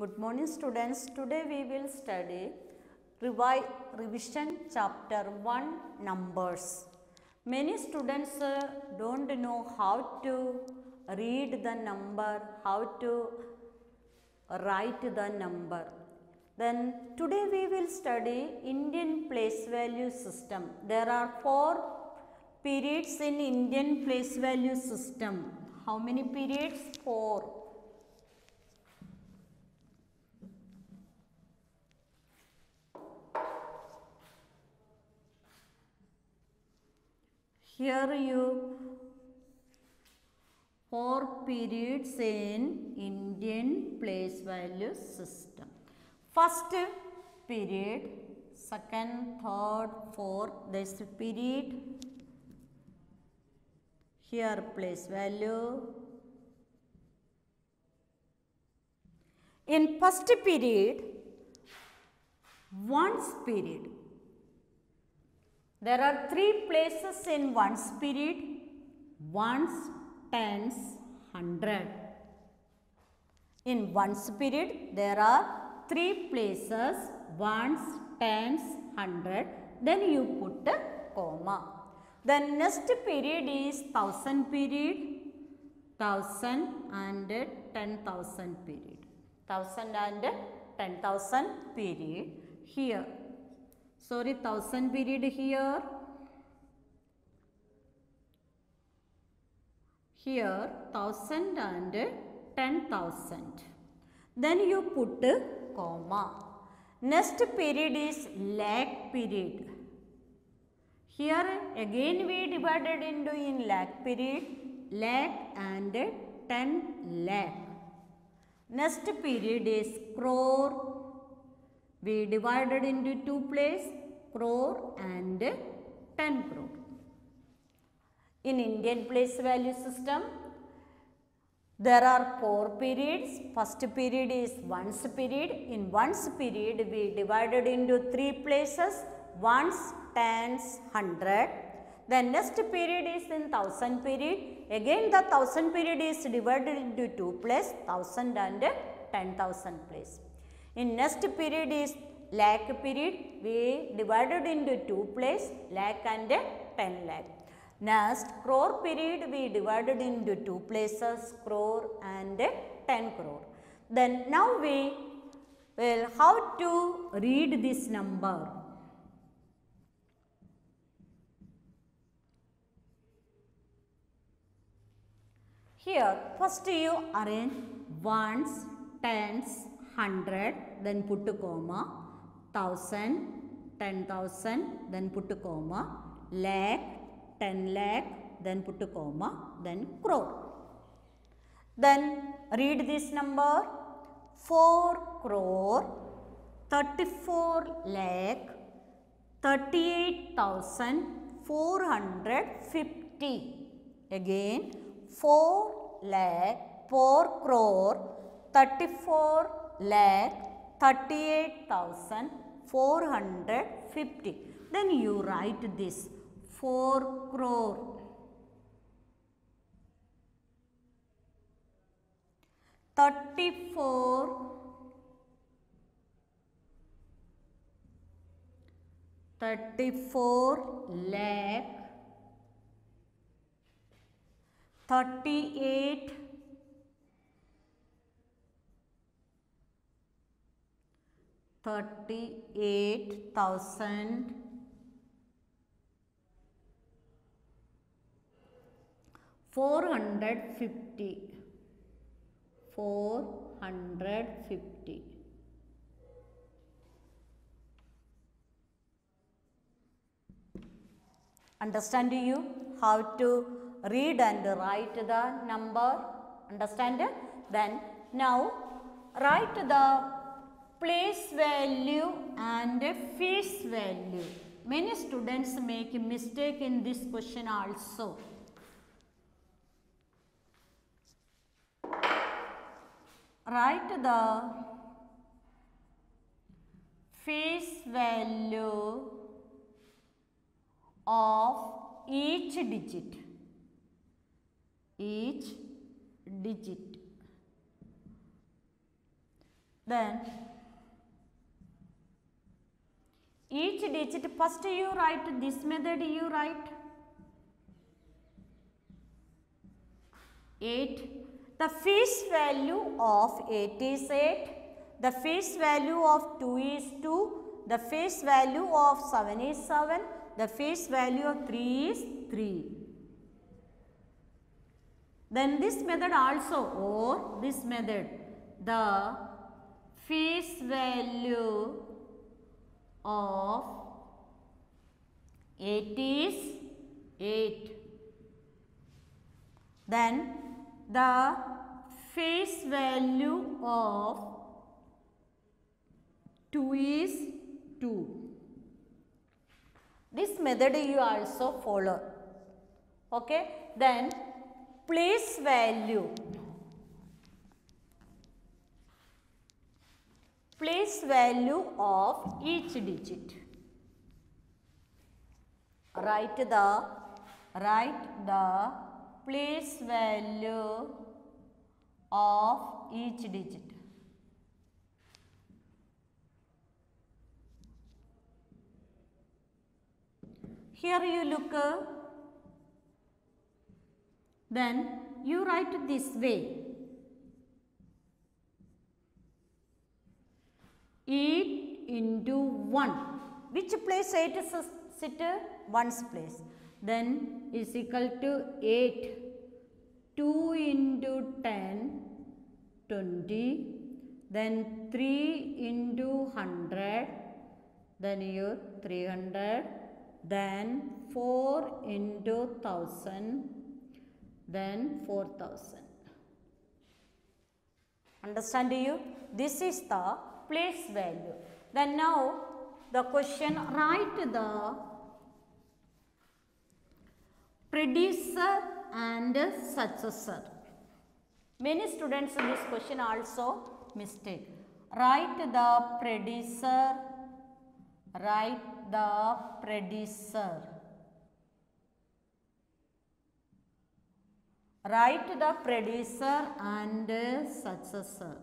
Good morning students. Today we will study revision chapter 1 numbers. Many students don't know how to read the number, how to write the number. Then today we will study Indian place value system. There are 4 periods in Indian place value system. How many periods? 4. Here you 4 periods in Indian place value system. First period, second, third, fourth, this period. Here place value. In first period, ones period. There are 3 places in ones period: ones, tens, 100. In ones period, there are 3 places: ones, tens, 100. Then you put a comma. The next period is 1000 period, 1000 and 10,000 period. 1000 and 10,000 period here. Sorry, 1000 period here. Here 1000 and 10,000. Then you put a comma. Next period is lakh period. Here again we divided into in lakh period, lakh and 10 lakh. Next period is crore. We divided into 2 places, crore and 10 crore. In Indian place value system, there are 4 periods. First period is ones period. In ones period, we divided into 3 places: ones, tens, 100. The next period is in 1000 period. Again the 1000 period is divided into 2 places: 1000 and 10,000 place. In next period is lakh period. We divided into 2 places: lakh and 10 lakh. Next crore period, we divided into 2 places: crore and 10 crore. Then now we will how to read this number. Here first you arrange ones, tens, 100, then put a comma, 1000, 10,000, then put a comma, lakh, 10 lakh, then put a comma, then crore. Then read this number: 4 crore, 34 lakh, 38,450. Again 4 lakh, 4 crore, 34 lakh, 38,450. Then you write this 4 crore. 34 lakh, 38,450. 450. Understand you how to read and write the number? Understand? Then now write the place value and face value. Many students make a mistake in this question also. Write the face value of each digit. Then each digit, first you write this method, you write 8. The face value of 8 is 8. The face value of 2 is 2. The face value of 7 is 7. The face value of 3 is 3. Then this method also, or this method, the face value of 8 is 8. Then the face value of 2 is 2. This method you also follow. Okay. Then place value. Place value of each digit. Write the place value of each digit. Here you look, then you write this way. 8 into 1. Which place 8 is sit? 1's place. Then is equal to 8. 2 into 10, 20. Then 3 into 100. Then you 300. Then 4 into 1000. Then 4000. Understand you? This is the place value. Then now the question, write the predecessor and successor. Many students in this question also mistake. Write the predecessor. Write the predecessor. Write the predecessor and successor.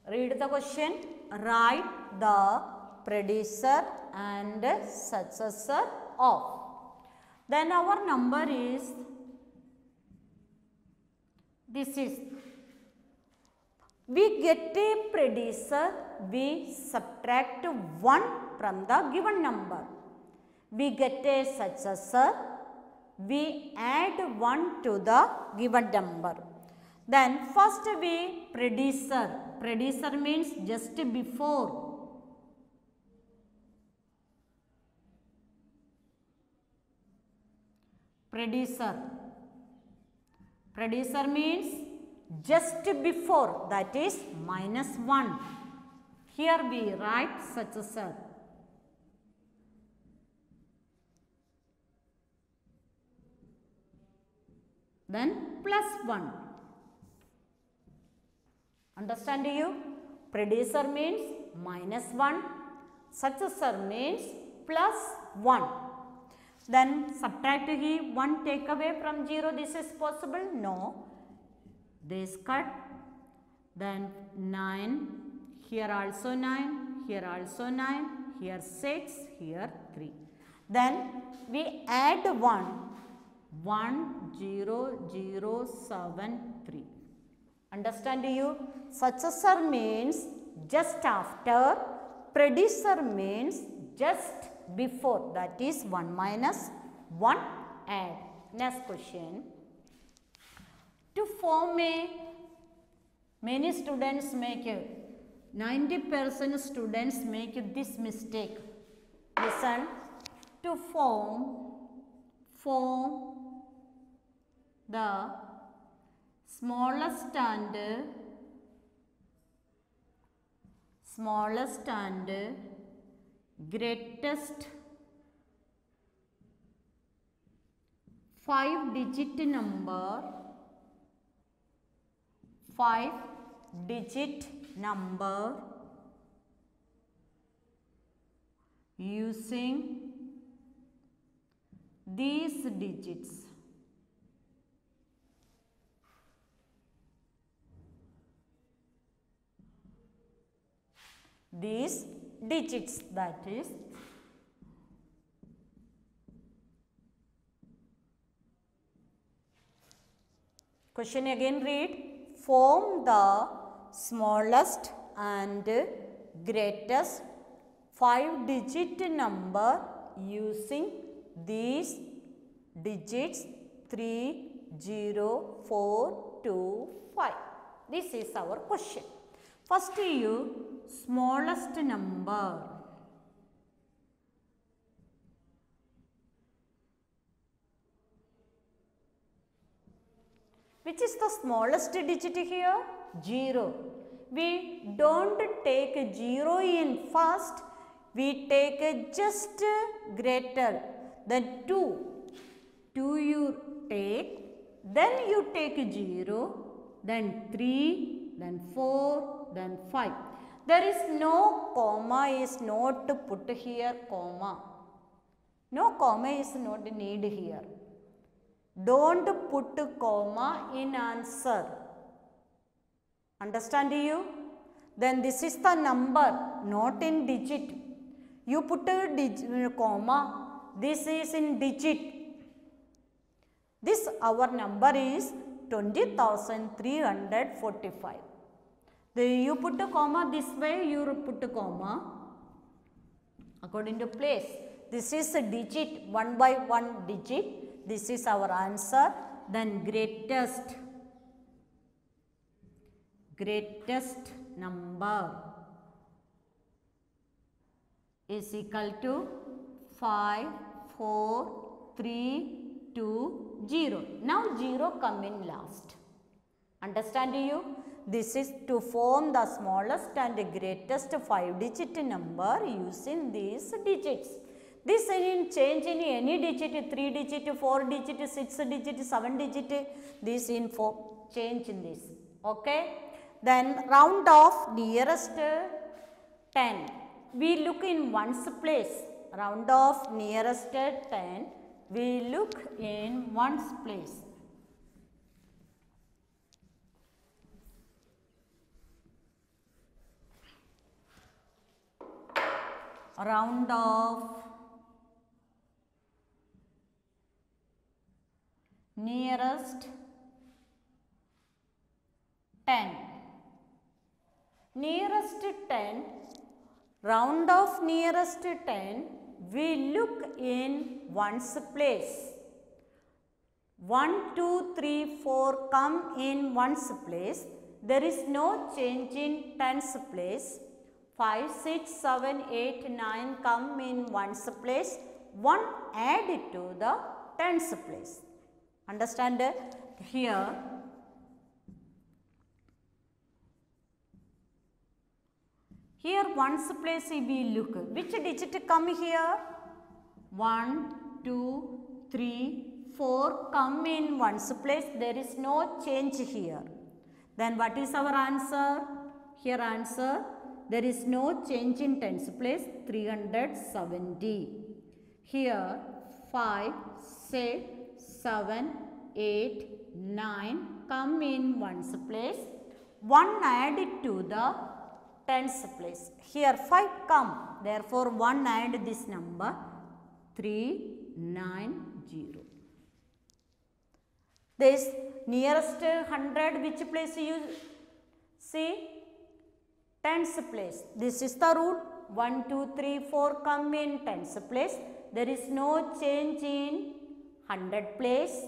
Read the question. Write the predecessor and successor of. Then our number is, this is, we get a predecessor, we subtract 1 from the given number. We get a successor, we add 1 to the given number. Then first we predecessor. Predecessor means just before. Predecessor. Predecessor means just before, that is -1. Here we write successor. Then +1. Understand you? Predecessor means -1. Successor means +1. Then subtract here, 1 take away from 0. This is possible? No. This cut. Then 9. Here also 9. Here also 9. Here 6. Here 3. Then we add 1. 1, 0, 0, 7, 3. Understand you? Successor means just after. Predecessor means just before. That is 1 minus 1 add. Next question. To form a, many students make a, 90% students make this mistake. Listen. To form the smallest and greatest 5-digit number, 5-digit number using these digits. these digits, that is question again read, form the smallest and greatest 5-digit number using these digits 3, 0, 4, 2, 5. This is our question. First you smallest number. Which is the smallest digit here? 0. We don't take 0 in first, we take just greater than 2. 2 you take, then you take 0, then 3, then 4, then 5. There is no comma is not put here, comma. No comma is not need here. Don't put comma in answer. Understand you? Then this is the number, not in digit. You put a comma. This is in digit. This our number is 20,345. You put a comma this way, you put a comma according to place. This is a digit, 1 by 1 digit. This is our answer. Then greatest number is equal to 5, 4, 3, 2, 0. Now 0 come in last. Understand you? This is to form the smallest and greatest 5-digit number using these digits. This in change in any digit, 3 digit, 4 digit, 6 digit, 7 digit, this info change in this. Okay. Then round off nearest 10. We look in ones place. Round off nearest 10. We look in ones place. Round off nearest 10. Nearest 10, round off nearest 10, we look in ones place. 1, 2, 3, 4 come in ones place. There is no change in tens place. 5, 6, 7, 8, 9 come in ones place. 1 add it to the tens place. Understand here? Here ones place we look. Which digit come here? 1, 2, 3, 4 come in ones place. There is no change here. Then what is our answer? Here answer. There is no change in tens place, 370. Here 5, 6, 7, 8, 9 come in ones place. 1 add it to the tens place. Here 5 come. Therefore 1 add this number 390. This nearest 100 which place you see? Tens place. This is the root. 1, 2, 3, 4 come in tens place. There is no change in 100 place.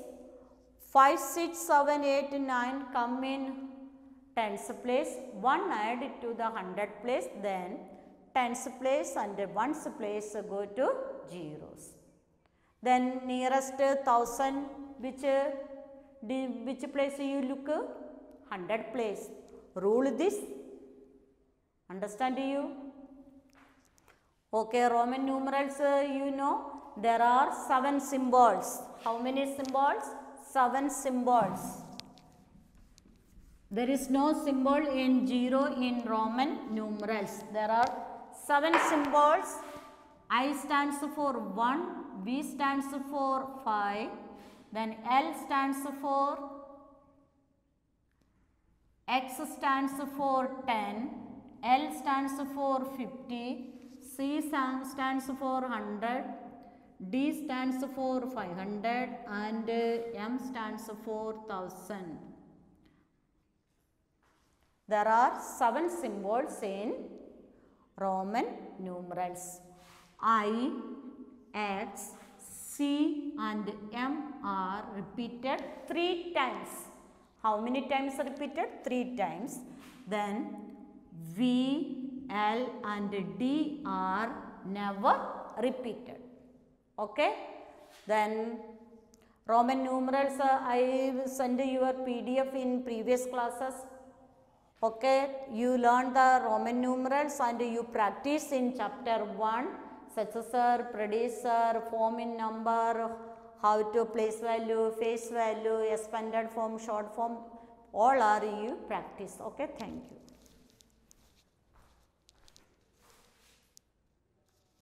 5, 6, 7, 8, 9 come in tens place. 1 add it to the 100 place. Then tens place and ones place go to zeros. Then nearest 1000 which place you look? 100 place. Rule this. Understand you? Okay, Roman numerals you know there are 7 symbols. How many symbols? 7 symbols. There is no symbol in 0 in Roman numerals. There are 7 symbols. I stands for 1, V stands for 5, then L stands for, X stands for 10, L stands for 50, C stands for 100, D stands for 500 and M stands for 1000. There are 7 symbols in Roman numerals. I, X, C and M are repeated 3 times. How many times repeated? 3 times. Then V, L and D are never repeated. Okay. Then Roman numerals, I sent your PDF in previous classes. Okay, you learn the Roman numerals and you practice in chapter 1, successor, predecessor, form in number, how to place value, face value, expanded form, short form, all are you practice. Okay, thank you.